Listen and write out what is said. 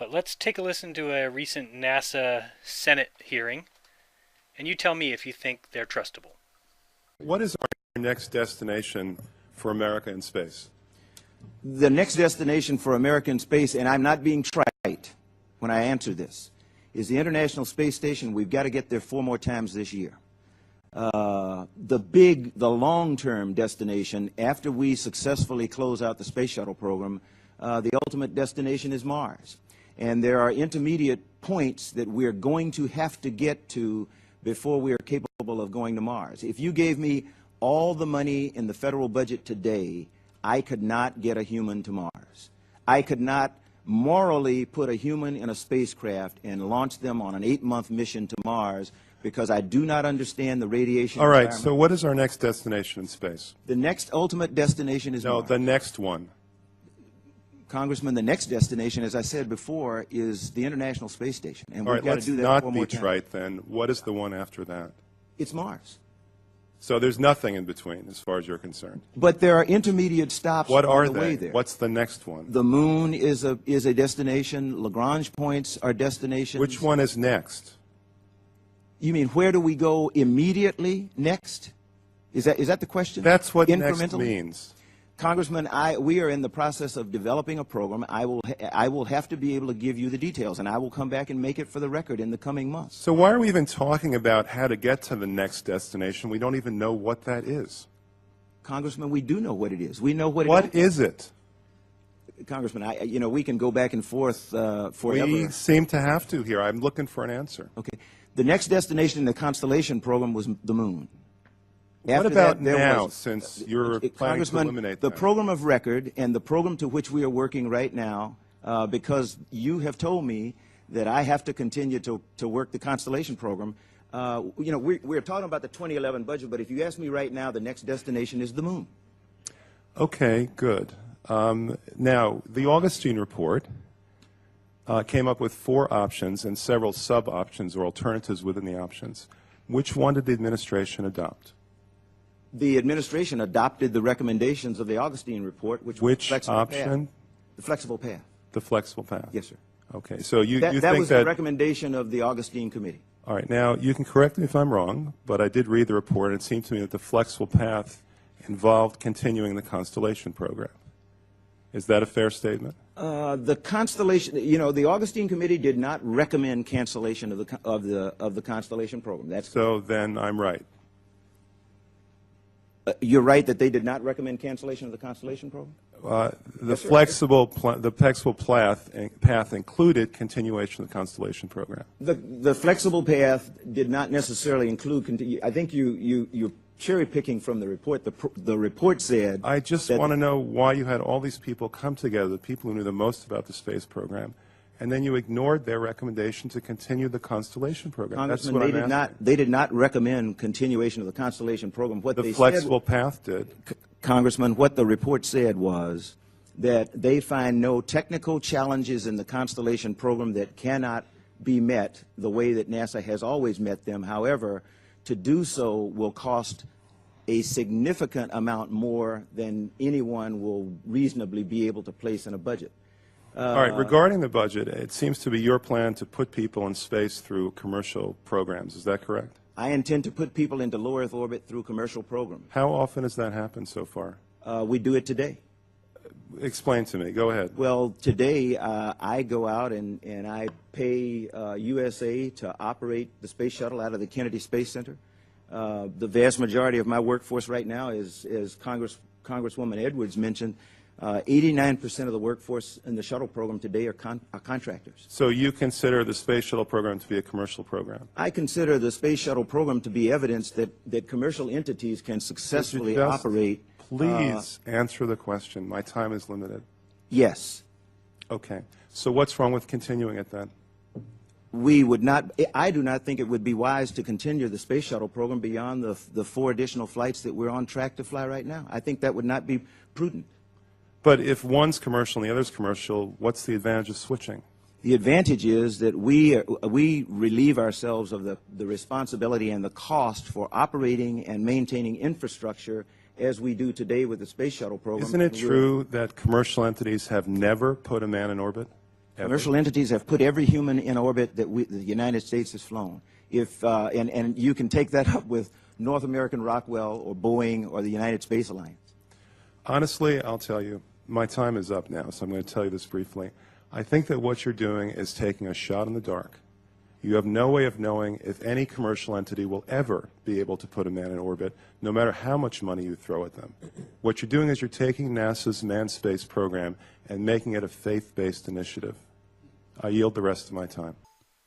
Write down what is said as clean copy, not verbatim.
But let's take a listen to a recent NASA Senate hearing, and you tell me if you think they're trustable. What is our next destination for America in space? The next destination for America in space, and I'm not being trite when I answer this, is the International Space Station. We've got to get there 4 more times this year. The long-term destination, after we successfully close out the space shuttle program, the ultimate destination is Mars. And there are intermediate points that we're going to have to get to before we are capable of going to Mars. If you gave me all the money in the federal budget today, I could not get a human to Mars. I could not morally put a human in a spacecraft and launch them on an 8-month mission to Mars because I do not understand the radiation All right, environment. so what is our next destination in space? The next ultimate destination is Mars. The next one. Congressman, the next destination, as I said before, is the International Space Station. And All we've right, got to let's do that not 4 be more times. trite then. What is the one after that? It's Mars. So there's nothing in between as far as you're concerned. But there are intermediate stops What are on the way they? there. What's the next one? The moon is a destination. Lagrange points are destinations. Which one is next? You mean where do we go immediately next? Is that the question? That's what next Incrementally? means. Congressman, we are in the process of developing a program. I will have to be able to give you the details, and I will come back and make it for the record in the coming months. So why are we even talking about how to get to the next destination? We don't even know what that is. Congressman, we do know what it is. We know what it is. What is it? Congressman, we can go back and forth forever. We seem to have to here. I'm looking for an answer. Okay. The next destination in the Constellation program was the moon. What After about that, there now, was- since you're planning to Congressman, eliminate the that? program of record and the program to which we are working right now, because you have told me that I have to continue to work the Constellation program. We're talking about the 2011 budget, but if you ask me right now, the next destination is the moon. Okay, good. Now, the Augustine report came up with 4 options and several sub-options or alternatives within the options. Which one did the administration adopt? The administration adopted the recommendations of the Augustine report, which was the flexible option? path. The flexible path. The flexible path. Yes, sir. Okay, so you That think was that... the recommendation of the Augustine committee. All right, now, you can correct me if I'm wrong, but I did read the report, and it seemed to me that the flexible path involved continuing the Constellation program. Is that a fair statement? The Constellation, the Augustine committee did not recommend cancellation of the Constellation program. That's So then I'm right. You're right that they did not recommend cancellation of the Constellation program? The flexible path included continuation of the Constellation program. The flexible path did not necessarily include. I think you're cherry picking from the report. The report said. I just want to know why you had all these people come together, the people who knew the most about the space program, and then you ignored their recommendation to continue the Constellation program. That's Congressman, what I'm asking. they did not recommend continuation of the Constellation program. What The they flexible path did. Congressman, what the report said was that they find no technical challenges in the Constellation program that cannot be met the way that NASA has always met them. However, to do so will cost a significant amount more than anyone will reasonably be able to place in a budget. All right, regarding the budget, it seems to be your plan to put people in space through commercial programs. Is that correct? I intend to put people into low Earth orbit through commercial programs. How often has that happened so far? We do it today. Explain to me. Go ahead. Well, today I go out and I pay USA to operate the space shuttle out of the Kennedy Space Center. The vast majority of my workforce right now is, as Congresswoman Edwards mentioned, 89% of the workforce in the shuttle program today are contractors. So you consider the space shuttle program to be a commercial program? I consider the space shuttle program to be evidence that commercial entities can successfully operate. Please answer the question. My time is limited. Yes. Okay. So what's wrong with continuing it then? We would not. I do not think it would be wise to continue the space shuttle program beyond the 4 additional flights that we're on track to fly right now. I think that would not be prudent. But if one's commercial and the other's commercial, what's the advantage of switching? The advantage is that we relieve ourselves of the responsibility and the cost for operating and maintaining infrastructure as we do today with the space shuttle program. Isn't it true that commercial entities have never put a man in orbit? Commercial entities have put every human in orbit that the United States has flown. And you can take that up with North American Rockwell or Boeing or the United Space Alliance. Honestly, I'll tell you, my time is up now, so I'm going to tell you this briefly. I think that what you're doing is taking a shot in the dark. You have no way of knowing if any commercial entity will ever be able to put a man in orbit, no matter how much money you throw at them. What you're doing is you're taking NASA's manned space program and making it a faith-based initiative. I yield the rest of my time.